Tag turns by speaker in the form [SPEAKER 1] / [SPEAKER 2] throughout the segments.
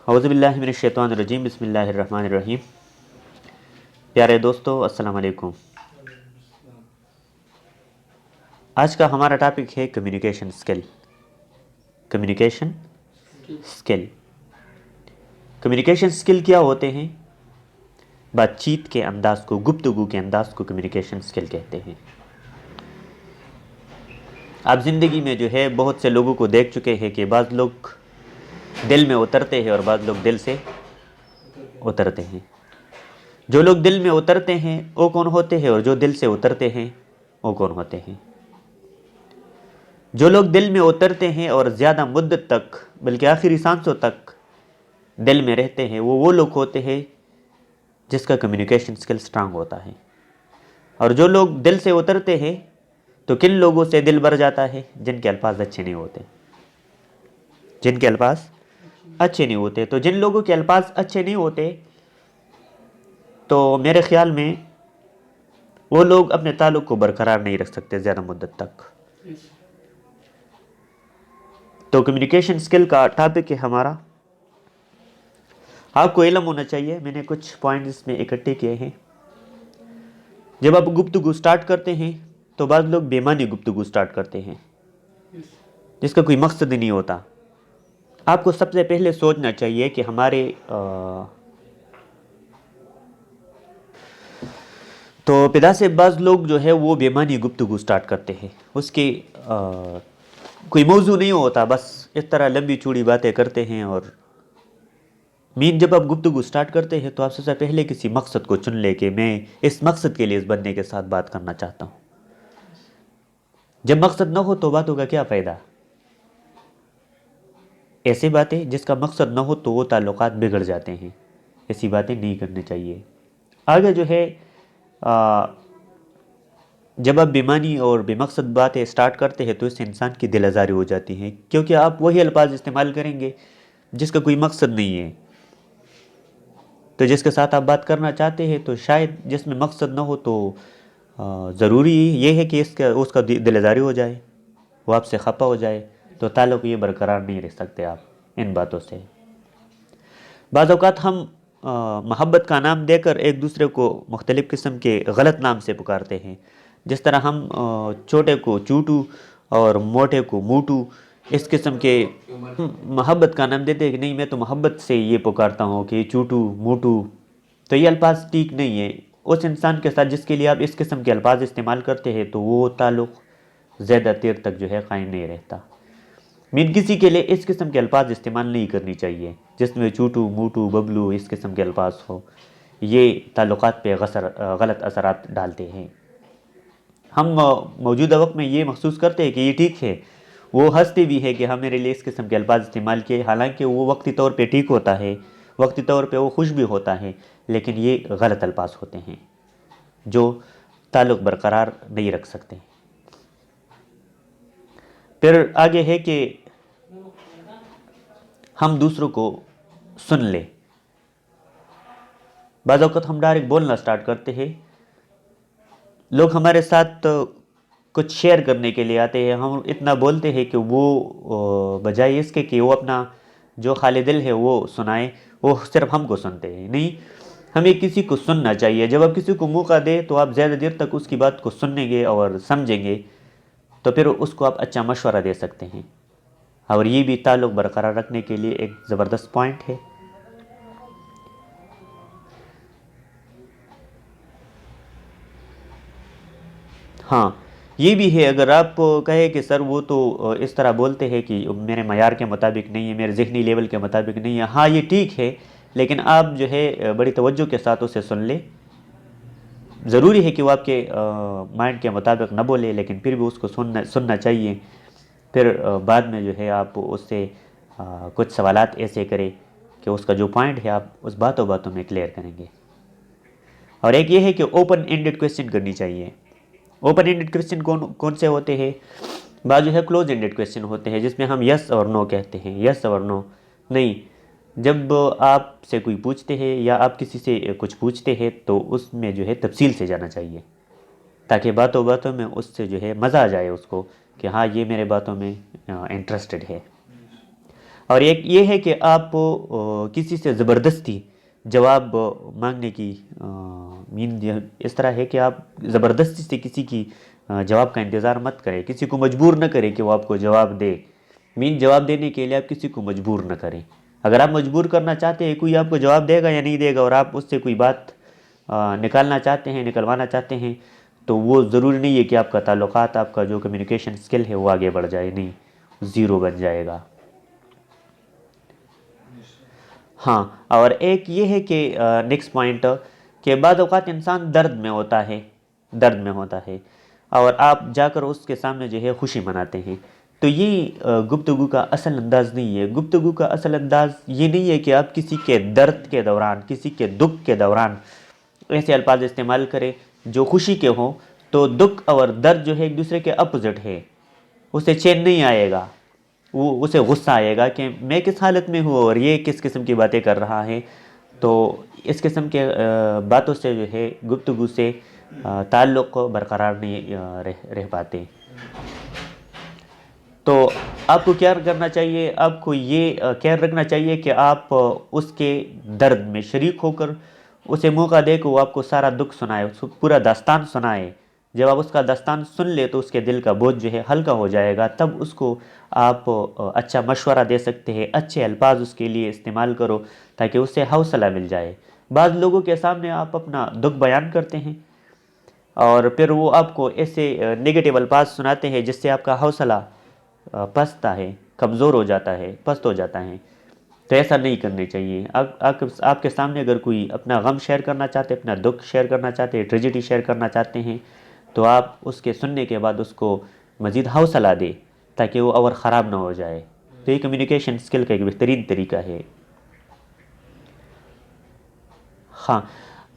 [SPEAKER 1] اعوذ باللہ من الشیطان الرجیم، بسم اللہ الرحمن الرحیم۔ پیارے دوستو، السلام علیکم۔ آج کا ہمارا ٹاپک ہے communication skill. Communication skill communication skill کیا ہوتے ہیں؟ بات چیت کے انداز کو، گفتگو کے انداز کو کمیونیکیشن اسکل کہتے ہیں۔ آپ زندگی میں جو ہے بہت سے لوگوں کو دیکھ چکے ہیں کہ بعض لوگ دل میں اترتے ہیں اور بعض لوگ دل سے اترتے ہیں۔ جو لوگ دل میں اترتے ہیں وہ کون ہوتے ہیں، اور جو دل سے اترتے ہیں وہ کون ہوتے ہیں؟ جو لوگ دل میں اترتے ہیں اور زیادہ مدت تک، بلکہ آخری سانسوں تک دل میں رہتے ہیں، وہ لوگ ہوتے ہیں جس کا کمیونیکیشن اسکل اسٹرانگ ہوتا ہے۔ اور جو لوگ دل سے اترتے ہیں تو کن لوگوں سے دل بھر جاتا ہے؟ جن کے الفاظ اچھے نہیں ہوتے، جن کے الفاظ اچھے نہیں ہوتے۔ تو جن لوگوں کے الفاظ اچھے نہیں ہوتے تو میرے خیال میں وہ لوگ اپنے تعلق کو برقرار نہیں رکھ سکتے زیادہ مدت تک۔ تو کمیونیکیشن اسکل کا ٹاپک ہے ہمارا۔ آپ کو علم ہونا چاہیے، میں نے کچھ پوائنٹس اس میں اکٹھے کیے ہیں۔ جب آپ گفتگو سٹارٹ کرتے ہیں تو بعض لوگ بے معنی گفتگو سٹارٹ کرتے ہیں جس کا کوئی مقصد ہی نہیں ہوتا۔ آپ کو سب سے پہلے سوچنا چاہیے کہ ہمارے تو پدا سے بعض لوگ جو ہے وہ بے معنی گفتگو سٹارٹ کرتے ہیں، اس کی کوئی موضوع نہیں ہوتا، بس اس طرح لمبی چوڑی باتیں کرتے ہیں۔ اور جب آپ گفتگو سٹارٹ کرتے ہیں تو آپ سب سے پہلے کسی مقصد کو چن لے کہ میں اس مقصد کے لیے اس بندے کے ساتھ بات کرنا چاہتا ہوں۔ جب مقصد نہ ہو تو باتوں کا کیا فائدہ؟ ایسی باتیں جس کا مقصد نہ ہو تو وہ تعلقات بگڑ جاتے ہیں، ایسی باتیں نہیں کرنی چاہیے۔ آگے جو ہے جب آپ بے معنی اور بے مقصد باتیں سٹارٹ کرتے ہیں تو اس سے انسان کی دل آزاری ہو جاتی ہے، کیونکہ آپ وہی الفاظ استعمال کریں گے جس کا کوئی مقصد نہیں ہے۔ تو جس کے ساتھ آپ بات کرنا چاہتے ہیں تو شاید جس میں مقصد نہ ہو تو ضروری یہ ہے کہ اس کا دل آزاری ہو جائے، وہ آپ سے خفا ہو جائے، تو تعلق یہ برقرار نہیں رہ سکتے آپ ان باتوں سے۔ بعض اوقات ہم محبت کا نام دے کر ایک دوسرے کو مختلف قسم کے غلط نام سے پکارتے ہیں، جس طرح ہم چھوٹے کو چوٹو اور موٹے کو موٹو اس قسم کے محبت کا نام دیتے ہیں کہ نہیں میں تو محبت سے یہ پکارتا ہوں کہ چوٹو موٹو۔ تو یہ الفاظ ٹھیک نہیں ہے۔ اس انسان کے ساتھ جس کے لیے آپ اس قسم کے الفاظ استعمال کرتے ہیں تو وہ تعلق زیادہ دیر تک جو ہے قائم نہیں رہتا۔ کسی کے لیے اس قسم کے الفاظ استعمال نہیں کرنی چاہیے جس میں چوٹو موٹو ببلو اس قسم کے الفاظ ہو، یہ تعلقات پہ غلط اثرات ڈالتے ہیں۔ ہم موجودہ وقت میں یہ محسوس کرتے ہیں کہ یہ ٹھیک ہے، وہ ہنستے بھی ہے کہ ہم میرے لیے اس قسم کے الفاظ استعمال کیے، حالانکہ وہ وقتی طور پہ ٹھیک ہوتا ہے، وقتی طور پہ وہ خوش بھی ہوتا ہے، لیکن یہ غلط الفاظ ہوتے ہیں جو تعلق برقرار نہیں رکھ سکتے۔ پھر آگے ہے کہ ہم دوسروں کو سن لیں۔ بعض اوقات ہم ڈائریکٹ بولنا سٹارٹ کرتے ہیں، لوگ ہمارے ساتھ کچھ شیئر کرنے کے لیے آتے ہیں، ہم اتنا بولتے ہیں کہ وہ بجائے اس کے کہ وہ اپنا جو خالی دل ہے وہ سنائیں، وہ صرف ہم کو سنتے ہیں۔ نہیں، ہمیں کسی کو سننا چاہیے۔ جب آپ کسی کو موقع دیں تو آپ زیادہ دیر تک اس کی بات کو سنیں گے اور سمجھیں گے، تو پھر اس کو آپ اچھا مشورہ دے سکتے ہیں، اور یہ بھی تعلق برقرار رکھنے کے لیے ایک زبردست پوائنٹ ہے۔ ہاں یہ بھی ہے، اگر آپ کہیں کہ سر وہ تو اس طرح بولتے ہیں کہ میرے معیار کے مطابق نہیں ہے، میرے ذہنی لیول کے مطابق نہیں ہے، ہاں یہ ٹھیک ہے، لیکن آپ جو ہے بڑی توجہ کے ساتھ اسے سن لیں۔ ضروری ہے کہ وہ آپ کے مائنڈ کے مطابق نہ بولے، لیکن پھر بھی اس کو سننا چاہیے۔ پھر بعد میں جو ہے آپ اس سے کچھ سوالات ایسے کریں کہ اس کا جو پوائنٹ ہے آپ اس باتوں میں کلیئر کریں گے۔ اور ایک یہ ہے کہ اوپن اینڈڈ کویسچن کرنی چاہیے۔ اوپن اینڈڈ کویسچن کون سے ہوتے ہیں؟ بعض جو ہے کلوز اینڈڈ کویسچن ہوتے ہیں جس میں ہم یس اور نو کہتے ہیں، یس اور نو نہیں۔ جب آپ سے کوئی پوچھتے ہیں یا آپ کسی سے کچھ پوچھتے ہیں تو اس میں جو ہے تفصیل سے جانا چاہیے، تاکہ باتوں میں اس سے جو ہے مزہ آ جائے اس کو کہ ہاں یہ میرے باتوں میں انٹرسٹڈ ہے۔ اور ایک یہ ہے کہ آپ کسی سے زبردستی جواب مانگنے کی مین اس طرح ہے کہ آپ زبردستی سے کسی کی جواب کا انتظار مت کریں، کسی کو مجبور نہ کریں کہ وہ آپ کو جواب دے۔ مین جواب دینے کے لیے آپ کسی کو مجبور نہ کریں۔ اگر آپ مجبور کرنا چاہتے ہیں کوئی آپ کو جواب دے گا یا نہیں دے گا، اور آپ اس سے کوئی بات نکالنا چاہتے ہیں، نکلوانا چاہتے ہیں، تو وہ ضروری نہیں ہے کہ آپ کا تعلقات، آپ کا جو کمیونیکیشن سکل ہے وہ آگے بڑھ جائے، نہیں، زیرو بن جائے گا۔ ہاں، اور ایک یہ ہے کہ نیکسٹ پوائنٹ کہ بعض اوقات انسان درد میں ہوتا ہے اور آپ جا کر اس کے سامنے جو ہے خوشی مناتے ہیں، تو یہ گفتگو کا اصل انداز نہیں ہے۔ گفتگو کا اصل انداز یہ نہیں ہے کہ آپ کسی کے درد کے دوران، کسی کے دکھ کے دوران ایسے الفاظ استعمال کریں جو خوشی کے ہوں، تو دکھ اور درد جو ہے ایک دوسرے کے اپوزٹ ہے، اسے چین نہیں آئے گا، اسے غصہ آئے گا کہ میں کس حالت میں ہوں اور یہ کس قسم کی باتیں کر رہا ہے۔ تو اس قسم کے باتوں سے جو ہے گفتگو سے تعلق برقرار نہیں رہ پاتے۔ تو آپ کو کیا کرنا چاہیے؟ آپ کو یہ خیال رکھنا چاہیے کہ آپ اس کے درد میں شریک ہو کر اسے موقع دے کہ وہ آپ کو سارا دکھ سنائے، اس کو پورا داستان سنائے۔ جب آپ اس کا داستان سن لے تو اس کے دل کا بوجھ جو ہے ہلکا ہو جائے گا، تب اس کو آپ اچھا مشورہ دے سکتے ہیں، اچھے الفاظ اس کے لیے استعمال کرو تاکہ اس سے حوصلہ مل جائے۔ بعض لوگوں کے سامنے آپ اپنا دکھ بیان کرتے ہیں اور پھر وہ آپ کو ایسے نگیٹو الفاظ سناتے ہیں جس سے آپ کا حوصلہ پستا ہے، کمزور ہو جاتا ہے، پست ہو جاتا ہے۔ تو ایسا نہیں کرنے چاہیے۔ آپ کے سامنے اگر کوئی اپنا غم شیئر کرنا چاہتے، اپنا دکھ شیئر کرنا چاہتے، ٹریجڈی شیئر کرنا چاہتے ہیں، تو آپ اس کے سننے کے بعد اس کو مزید حوصلہ دیں تاکہ وہ اور خراب نہ ہو جائے۔ تو یہ کمیونیکیشن سکل کا ایک بہترین طریقہ ہے۔ ہاں،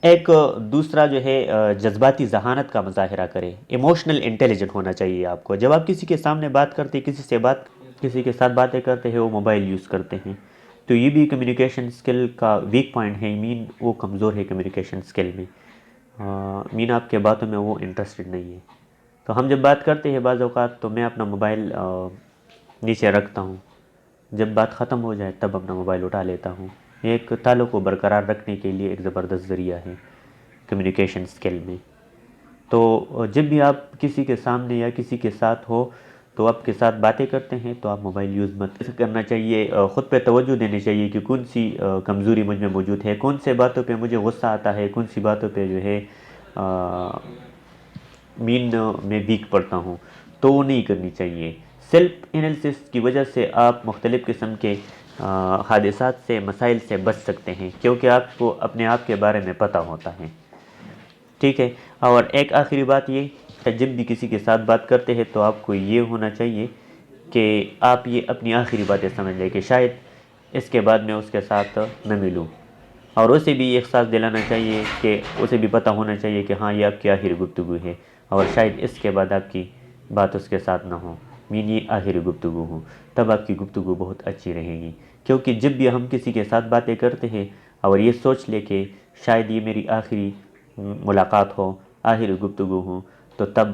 [SPEAKER 1] ایک دوسرا جو ہے جذباتی ذہانت کا مظاہرہ کرے، ایموشنل انٹیلیجنٹ ہونا چاہیے آپ کو۔ جب آپ کسی کے سامنے بات کرتے، کسی کے ساتھ باتیں کرتے ہیں، وہ موبائل یوز کرتے ہیں، تو یہ بھی کمیونیکیشن سکل کا ویک پوائنٹ ہے، مین وہ کمزور ہے کمیونیکیشن سکل میں، مین آپ کے باتوں میں وہ انٹرسٹڈ نہیں ہے۔ تو ہم جب بات کرتے ہیں بعض اوقات تو میں اپنا موبائل نیچے رکھتا ہوں، جب بات ختم ہو جائے تب اپنا موبائل اٹھا لیتا ہوں۔ ایک تعلق کو برقرار رکھنے کے لیے ایک زبردست ذریعہ ہے کمیونیکیشن سکل میں۔ تو جب بھی آپ کسی کے سامنے یا کسی کے ساتھ ہو تو آپ کے ساتھ باتیں کرتے ہیں تو آپ موبائل یوز مت کرنا چاہیے، خود پہ توجہ دینی چاہیے کہ کون سی کمزوری مجھ میں موجود ہے، کون سے باتوں پہ مجھے غصہ آتا ہے، کون سی باتوں پہ جو ہے میں ویک پڑتا ہوں، تو وہ نہیں کرنی چاہیے۔ سیلف انیلسس کی وجہ سے آپ مختلف قسم کے حادثات سے، مسائل سے بچ سکتے ہیں، کیونکہ آپ کو اپنے آپ کے بارے میں پتہ ہوتا ہے۔ ٹھیک ہے، اور ایک آخری بات یہ کہ جب بھی کسی کے ساتھ بات کرتے ہیں تو آپ کو یہ ہونا چاہیے کہ آپ یہ اپنی آخری باتیں سمجھ لیں کہ شاید اس کے بعد میں اس کے ساتھ نہ ملوں، اور اسے بھی یہ احساس دلانا چاہیے کہ اسے بھی پتہ ہونا چاہیے کہ ہاں یہ آپ کی آخری گفتگو ہے، اور شاید اس کے بعد آپ کی بات اس کے ساتھ نہ ہو، یہ آخری گفتگو ہو، تب آپ کی گفتگو بہت اچھی رہے گی۔ کیونکہ جب بھی ہم کسی کے ساتھ باتیں کرتے ہیں اور یہ سوچ لے کہ شاید یہ میری آخری ملاقات ہو، آخری گفتگو ہو، تو تب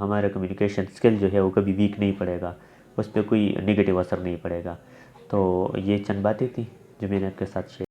[SPEAKER 1] ہمارا کمیونیکیشن سکل جو ہے وہ کبھی ویک نہیں پڑے گا، اس پہ کوئی نگیٹو اثر نہیں پڑے گا۔ تو یہ چند باتیں تھیں جو میں نے آپ کے ساتھ شیئر